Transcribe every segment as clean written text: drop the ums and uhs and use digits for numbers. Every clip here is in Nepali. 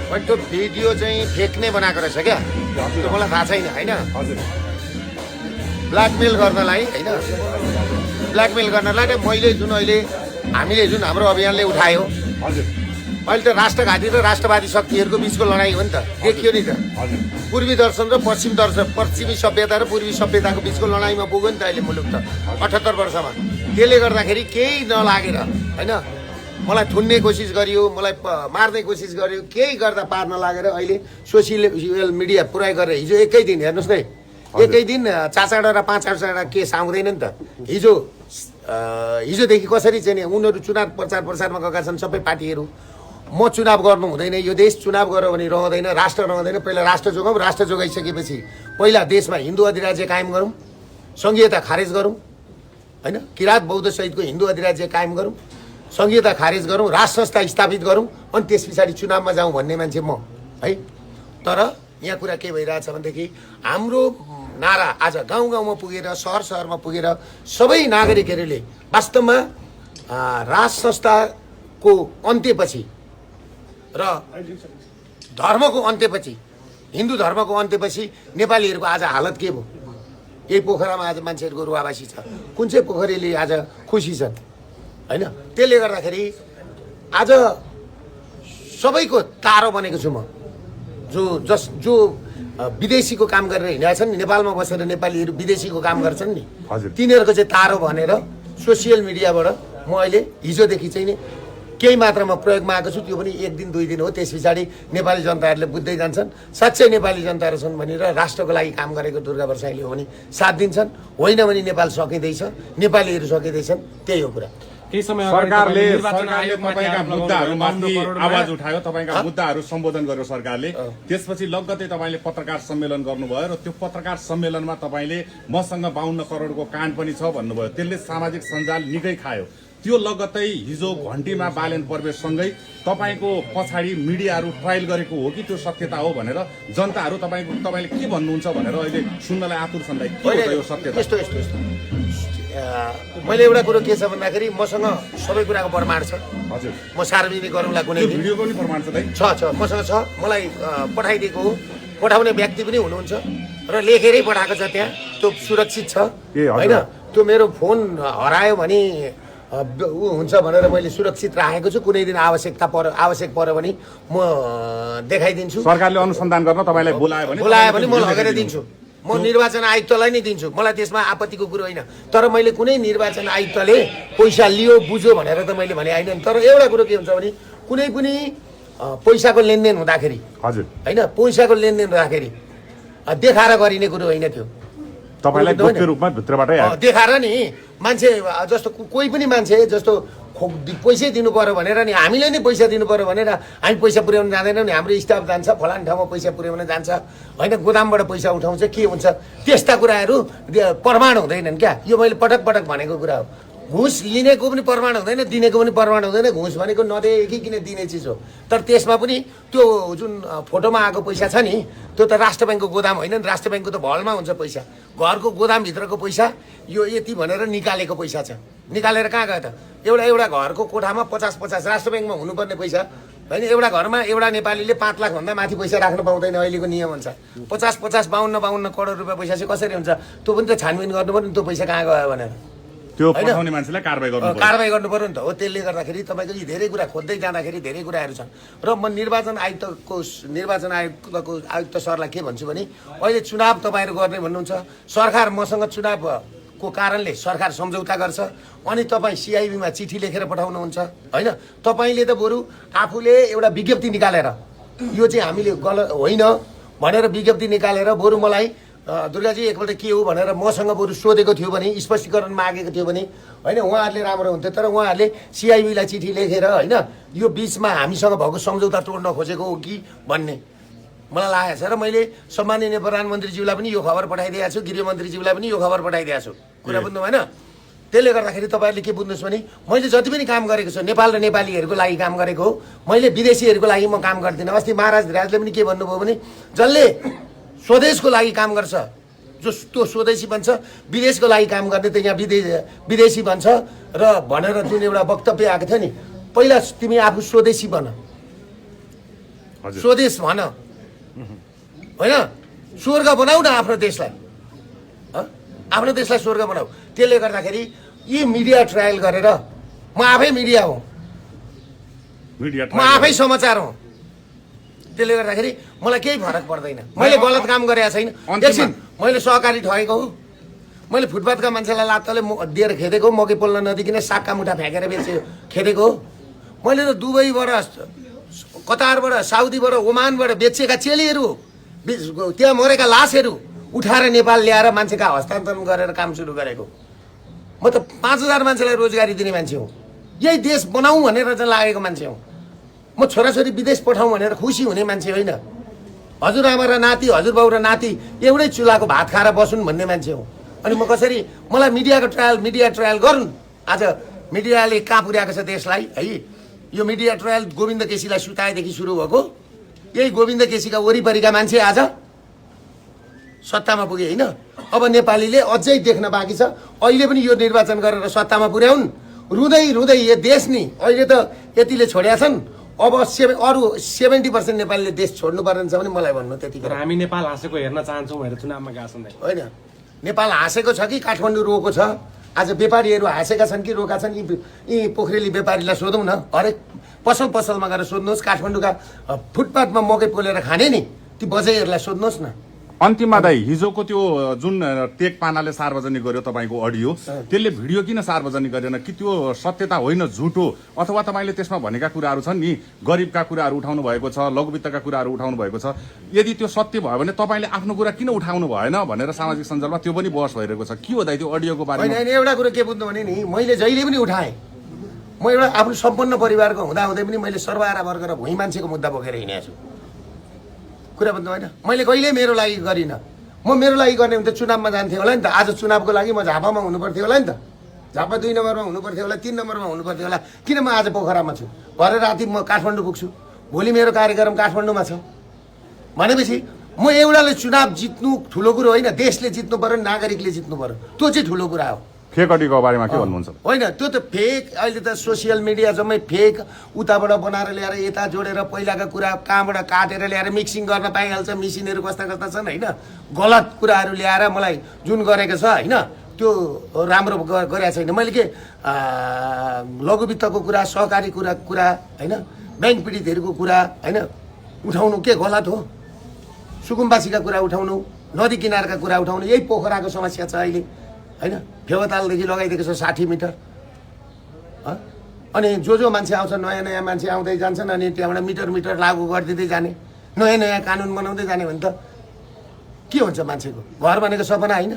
त्यो भिडियो चाहिँ फेक्ने बनाएको रहेछ क्या, त्यो मलाई थाहा छैन होइन। ब्ल्याकमेल गर्नलाई होइन, ब्ल्याकमेल गर्नलाई मैले जुन अहिले हामीले जुन हाम्रो अभियानले उठायो, अहिले त राष्ट्रघाती र राष्ट्रवादी शक्तिहरूको बिचको लडाइँ हो नि त, देखियो नि त। पूर्वी दर्शन र पश्चिमी दर्शन, पश्चिमी सभ्यता र पूर्वी सभ्यताको बिचको लडाइँमा पुग्यो नि त अहिले मुलुक त 78 वर्षमा। त्यसले गर्दाखेरि केही नलागेर होइन, मलाई थुन्ने कोसिस गरियो, मलाई मार्ने कोसिस गरियो, केही गर्दा पार नलागेर अहिले सोसियल मिडिया पुरै गरेर हिजो एकै दिन हेर्नुहोस् न, एकै दिन 4-4 र 5-8 केस आउँदैन नि त। हिजोदेखि कसरी चाहिँ उनीहरू चुनाव प्रचारमा गएका छन् सबै पार्टीहरू। म चुनाव गर्नु हुँदैन, यो देश चुनाव गर्यो भने रहँदैन, राष्ट्र रहँदैन। पहिला राष्ट्र जोगाउँ, राष्ट्र जोगाइसकेपछि पहिला देशमा हिन्दू अधिराज्य कायम गरौँ, सङ्घीयता खारेज गरौँ होइन, किराँत बौद्ध सहितको हिन्दू अधिराज्य कायम गरौँ, सङ्घीयता खारेज गरौँ, राज संस्था स्थापित गरौँ, अनि त्यस पछाडि चुनावमा जाउँ भन्ने मान्छे म है। तर यहाँ कुरा के भइरहेछ भनेदेखि हाम्रो नारा आज गाउँ गाउँमा पुगेर, सहर सहरमा पुगेर सबै नागरिकहरूले वास्तवमा राज संस्थाको अन्त्यपछि र धर्मको अन्त्यपछि, हिन्दू धर्मको अन्त्यपछि नेपालीहरूको आज हालत के भयो? यही पोखरामा आज मान्छेहरूको रुवावासी छ, कुन चाहिँ पोखरेली आज खुसी छन् होइन। त्यसले गर्दाखेरि आज सबैको तारो बनेको छु म। जो विदेशीको काम गरेर हिँडेका छन् नि, नेपालमा बसेर नेपालीहरू विदेशीको काम गर्छन् नि, तिनीहरूको चाहिँ तारो भनेर सोसियल मिडियाबाट म अहिले हिजोदेखि चाहिँ नि केही मात्रामा प्रयोगमा आएको छु। त्यो पनि 1 दिन 2 दिन हो, त्यस पछाडि नेपाली जनताहरूले बुझ्दै जान्छन् साँच्चै नेपाली जनताहरू छन् भनेर, राष्ट्रको लागि काम गरेको दुर्गा प्रसाईले हो भने साथ दिन्छन्, होइन भने नेपाल सकिँदैछ, नेपालीहरू सकिँदैछन्। त्यही हो कुरा। सरकारले तपाईका मुद्दाहरूमाथि आवाज उठायो, तपाईका मुद्दाहरू सम्बोधन गर्यो सरकारले। त्यसपछि लगत्तै तपाईले पत्रकार सम्मेलन गर्नुभयो र त्यो पत्रकार सम्मेलनमा तपाईले मसँग 52 करोडको काण्ड पनि छ भन्नुभयो। त्यसले सामाजिक सञ्जाल निकै खायो। त्यो लगत्तै हिजो घन्टीमा बालेन प्रवेशसँगै तपाईको पछाडि मिडियाहरू ट्रायल गरेको हो कि त्यो सत्यता हो भनेर जनताहरू तपाईले के भन्नुहुन्छ भनेर अहिले सुन्नलाई आतुर छन्। के हो यो सत्यता? यस्तो मैले एउटा कुरो के छ भन्दाखेरि मसँग सबै कुराको प्रमाण छ। हजुर, म सार्वजनिक गरौँला कुनै दिन। भिडियोको पनि प्रमाण छ? छ मसँग छ, मलाई पठाइदिएको हो। पठाउने व्यक्ति पनि हुनुहुन्छ र लेखेरै पठाएको छ, त्यहाँ त्यो सुरक्षित छ होइन। त्यो मेरो फोन हरायो भने हुन्छ भनेर मैले सुरक्षित राखेको छु। कुनै दिन आवश्यक पर्यो भने म देखाइदिन्छु। सरकारले अनुसन्धान गर्न तपाईलाई बोलायो भने म लगेर दिन्छु। म निर्वाचन आयुक्तलाई नै दिन्छु, मलाई त्यसमा आपत्तिको कुरो होइन। तर मैले कुनै निर्वाचन आयुक्तले पैसा लियो बुझ्यो भनेर त मैले भने होइन। तर एउटा कुरो के हुन्छ भने कुनै पनि पैसाको लेनदेन हुँदाखेरि हजुर होइन, पैसाको लेनदेन हुँदाखेरि देखाएर गरिने कुरो होइन। त्यो तपाईलाई गुप्त रूपमा भित्रबाटै देखाएर नि मान्छे जस्तो कोही पनि मान्छे जस्तो पैसै दिनु पर्यो भनेर नि हामीले नै पैसा दिनु पर्यो भनेर हामी पैसा पुर्याउन जाँदैनौँ नि। हाम्रो स्टाफ जान्छ फलान ठाउँमा पैसा पुर्याउन जान्छ होइन, गोदामबाट पैसा उठाउँछ, के हुन्छ त्यस्ता कुराहरू प्रमाण हुँदैनन् क्या। यो मैले पटक भनेको कुरा हो। घुस लिनेको पनि प्रमाण हुँदैन, दिनेको पनि प्रमाण हुँदैन। घुस भनेको नदेखिकन दिने चिज हो। तर त्यसमा पनि त्यो जुन फोटोमा आएको पैसा छ नि, त्यो त राष्ट्र ब्याङ्कको गोदाम होइन नि। राष्ट्र ब्याङ्कको त भलमा हुन्छ पैसा, घरको गोदामभित्रको पैसा यो यति भनेर निकालेको पैसा छ। निकालेर कहाँ गयो त? एउटा घरको कोठामा 50 राष्ट्र ब्याङ्कमा हुनुपर्ने पैसा होइन। एउटा घरमा एउटा नेपालीले 5 लाखभन्दा माथि पैसा राख्न पाउँदैन, अहिलेको नियम हुन्छ। 50 52 करोड रुपियाँ पैसा चाहिँ कसरी हुन्छ? त्यो पनि त छानबिन गर्नु पर्यो नि, त्यो पैसा कहाँ गयो भनेर। त्यो पठाउने मान्छेलाई कारबाही गर्नु पर्यो नि त हो। त्यसले गर्दाखेरि तपाईँको यी धेरै कुरा खोज्दै जाँदाखेरि धेरै कुराहरू छन्। र म निर्वाचन आयुक्त सरलाई के भन्छु भने अहिले चुनाव तपाईँहरू गर्ने भन्नुहुन्छ, सरकार मसँग चुनावको कारणले सरकार सम्झौता गर्छ, अनि तपाईँ सिआइबीमा चिठी लेखेर पठाउनुहुन्छ होइन। तपाईँले त बरु आफूले एउटा विज्ञप्ति निकालेर यो चाहिँ हामीले गलत होइन भनेर विज्ञप्ति निकालेर बरु मलाई दुर्गाजी एकपल्ट के हो भनेर मसँग बरु सोधेको थियो भने, स्पष्टीकरण मागेको थियो भने होइन, उहाँहरूले राम्रो हुन्थ्यो। तर उहाँहरूले सिआइबीलाई चिठी लेखेर होइन यो बिचमा हामीसँग भएको सम्झौता तोड्न खोजेको हो कि भन्ने मलाई लागेको छ। र मैले सम्माननीय प्रधानमन्त्रीज्यूलाई पनि यो खबर पठाइदिएको छु, गृहमन्त्रीज्यूलाई पनि यो खबर पठाइदिएको छु। कुरा बुझ्नु भएन? त्यसले गर्दाखेरि तपाईँहरूले के बुझ्नुहोस् भने मैले जति पनि काम गरेको छु नेपाल र नेपालीहरूको लागि काम गरेको हो। मैले विदेशीहरूको लागि म काम गर्दिनँ। अस्ति महाराज धिराजले पनि के भन्नुभयो भने जसले स्वदेशको लागि काम गर्छ जो त्यो स्वदेशी बन्छ, विदेशको लागि काम गर्ने त यहाँ विदेशी बन्छ र भनेर जुन एउटा वक्तव्य आएको थियो नि, पहिला तिमी आफू स्वदेशी बन हजुर। स्वदेश भन होइन, स्वर्ग बनाऊ न आफ्नो देशलाई, आफ्नो देशलाई स्वर्ग बनाऊ। त्यसले गर्दाखेरि यी मिडिया ट्रायल गरेर, म आफै मिडिया हुँ, म आफै समाचार हुँ, त्यसले गर्दाखेरि मलाई केही फरक पर्दैन। मैले गलत काम गरेको छैन। एकछिन, मैले सहकारी ठगेको हो, मैले फुटपाथका मान्छेलाई लात्ताले दिएर खेदेको, मकै पोल्न नदिकन सागका मुठा फ्याँकेर खेदेको हो। मैले त दुबईबाट, कतारबाट, साउदीबाट, ओमानबाट बेचिएका चेलीहरू, त्यहाँ मरेका लासहरू उठाएर नेपाल ल्याएर मान्छेका हस्तान्तरण गरेर काम सुरु गरेको। म त 5000 मान्छेलाई रोजगारी दिने मान्छे हुँ। यही देश बनाऊँ भनेर चाहिँ लागेको मान्छे हुँ। म छोराछोरी विदेश पठाउँ भनेर खुसी हुने मान्छे होइन। हजुरआमा र नाति, हजुरबाउ र नाति एउटै चुल्हाको भात खाएर बसुन् भन्ने मान्छे हुँ। अनि म कसरी, मलाई मिडिया ट्रायल गरून्। आज मिडियाले कहाँ पुर्याएको छ देशलाई है। यो मिडिया ट्रायल गोविन्द केसीलाई सुताएदेखि सुरु भएको, यही गोविन्द केसीका वरिपरिका मान्छे आज सत्तामा पुगे होइन। अब नेपालीले अझै देख्न बाँकी छ। अहिले पनि यो निर्वाचन गरेर सत्तामा पुर्याउन्। रुँदै रुँदै यो देश नि अहिले त यतिले छोड्या छन्। अब अरू 70% नेपालीले देश छोड्नु पर्ने छ भने मलाई भन्नु त्यतिखेर। हामी नेपाल हाँसेको हेर्न चाहन्छौँ भनेर चुनावमा गएको छन् होइन। नेपाल हाँसेको छ कि काठमाडौँ रोएको छ? आज व्यापारीहरू हाँसेका छन् कि रोका छन्? यी पोखरेली व्यापारीलाई सोधौँ न। हरेक पसलमा गएर सोध्नुहोस्। काठमाडौँका फुटपाथमा मकै पोलेर खाने नि ती बजाइहरूलाई सोध्नुहोस् न। अन्तिममा दाइ, हिजोको त्यो जुन टेक पानाले सार्वजनिक गर्यो तपाईँको अडियो, त्यसले भिडियो किन सार्वजनिक गरेन? कि त्यो सत्यता होइन, झुटो? अथवा तपाईँले त्यसमा भनेका कुराहरू छन् नि, गरिबका कुराहरू उठाउनु भएको छ, लघुवित्तका कुराहरू उठाउनु भएको छ, यदि त्यो सत्य भयो भने तपाईँले आफ्नो कुरा किन उठाउनु भएन भनेर सामाजिक सञ्जालमा त्यो पनि बहस भइरहेको छ। के हो दाइ त्यो अडियोको बारेमा? होइन, एउटा कुरो के बुझ्नु भने नि, मैले जहिले पनि उठाएँ। म एउटा आफ्नो सम्पन्न परिवारको हुँदाहुँदै पनि मैले सर्वहारा वर्ग र भुइँ मान्छेको मुद्दा बोकेर हिँडेको छु। कुरा बुझ्नु होइन? मैले कहिल्यै मेरो लागि गरिनँ। म मेरो लागि गर्ने भने त चुनावमा जान्थेँ होला नि त। आज चुनावको लागि म झापामा हुनुपर्थ्यो होला नि त। झापा 2 नम्बरमा हुनुपर्थ्यो होला, 3 नम्बरमा हुनुपर्थ्यो होला। किन म आज पोखरामा छु? भरे राति म काठमाडौँ पुग्छु। भोलि मेरो कार्यक्रम काठमाडौँमा छ भनेपछि म एउटाले चुनाव जित्नु ठुलो कुरो होइन। देशले जित्नु पर्यो, नागरिकले जित्नु पर्यो, त्यो चाहिँ ठुलो कुरा हो। फेक अडियोको बारेमा के भन्नुहुन्छ? होइन, त्यो त फेक। अहिले त सोसियल मिडिया जम्मै फेक। उताबाट बनाएर ल्याएर यता जोडेर पहिलाका कुरा कहाँबाट काटेर ल्याएर मिक्सिङ गर्न पाइहाल्छ। मिसिनहरू कस्ता कस्ता छन् होइन। गलत कुराहरू ल्याएर मलाई जुन गरेको छ होइन, त्यो राम्रो गरेको छैन। मैले के लघुवित्तको कुरा, सहकारी कुरा होइन, ब्याङ्क पीडितहरूको कुरा होइन उठाउनु के गलत हो? सुकुम्बासीका कुरा उठाउनु, नदी किनारका कुरा उठाउनु, यही पोखराको समस्या छ अहिले होइन। फेवातालदेखि लगाइदिएको छ 60 मिटर। अनि जो मान्छे आउँछ, नयाँ मान्छे आउँदै जान्छन्, अनि त्यहाँबाट मिटर लागू गरिदिँदै जाने, नयाँ कानुन बनाउँदै जाने भने त के हुन्छ मान्छेको? घर भनेको सपना होइन।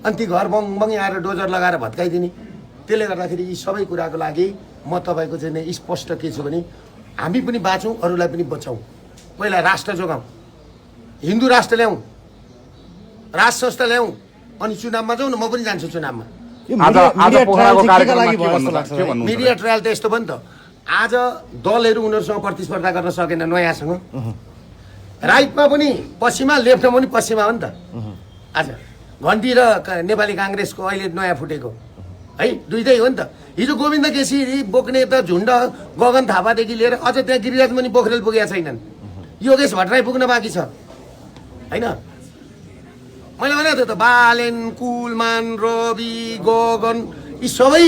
अनि ती घर बङ आएर डोजर लगाएर भत्काइदिने। त्यसले गर्दाखेरि यी सबै कुराको लागि म तपाईँको चाहिँ स्पष्ट के छु भने, हामी पनि बाँचौँ, अरूलाई पनि बचाउँ। पहिला राष्ट्र जोगाउँ, हिन्दू राष्ट्र ल्याउँ, राज संस्था ल्याउँ, अनि चुनावमा जाउँ न। म पनि जान्छु चुनावमा। मिडिया ट्रायल त यस्तो पनि त, आज दलहरू उनीहरूसँग प्रतिस्पर्धा गर्न सकेन नयाँसँग। राइटमा पनि पश्चिमा, लेफ्टमा पनि पश्चिमा हो नि त। आज घन्टी र नेपाली काङ्ग्रेसको अहिले नयाँ फुटेको है, दुइटै हो नि त। हिजो गोविन्द केसी बोक्ने त झुन्ड गगन थापादेखि लिएर अझ त्यहाँ गिरिराज पनि पोखरेल पुगेका छैनन्। योगेश भट्टराई पुग्न बाँकी छ होइन। मैले भने त बालेन, कुलमान, रवि, गगन यी सबै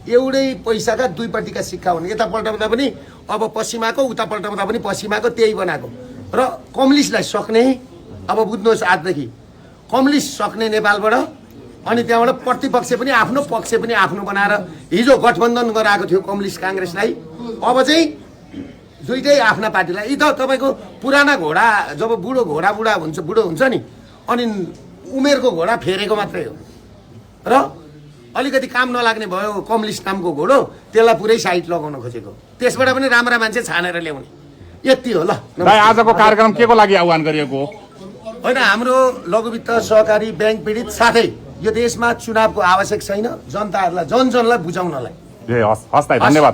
एउटै पैसाका दुईपट्टिका सिक्का हुन्। यता पल्टाउँदा पनि अब पश्चिमाको, उता पल्टाउँदा पनि पश्चिमाको, त्यही बनाएको। र कम्युनिस्टलाई सक्ने, अब बुझ्नुहोस् आजदेखि कम्युनिस्ट सक्ने नेपालबाट, अनि त्यहाँबाट प्रतिपक्ष पनि आफ्नो, पक्ष पनि आफ्नो बनाएर हिजो गठबन्धन गराएको थियो कम्युनिस्ट काङ्ग्रेसलाई। अब चाहिँ दुइटै आफ्ना पार्टीलाई। यी त तपाईँको पुराना घोडा जब बुढो हुन्छ नि, अनि उमेरको घोडा फेरेको मात्रै हो। र अलिकति काम नलाग्ने भयो कम्युनिस्ट नामको घोडो, त्यसलाई पुरै साइड लगाउन खोजेको। त्यसबाट पनि राम्रा मान्छे छानेर ल्याउने, यति हो। ल आजको कार्यक्रम के को लागि आह्वान गरिएको होइन? हाम्रो लघुवित्त, सहकारी, ब्याङ्क पीडित, साथै यो देशमा चुनावको आवश्यक छैन। जनताहरूलाई, जनजनलाई बुझाउनलाई। हस्, धन्यवाद।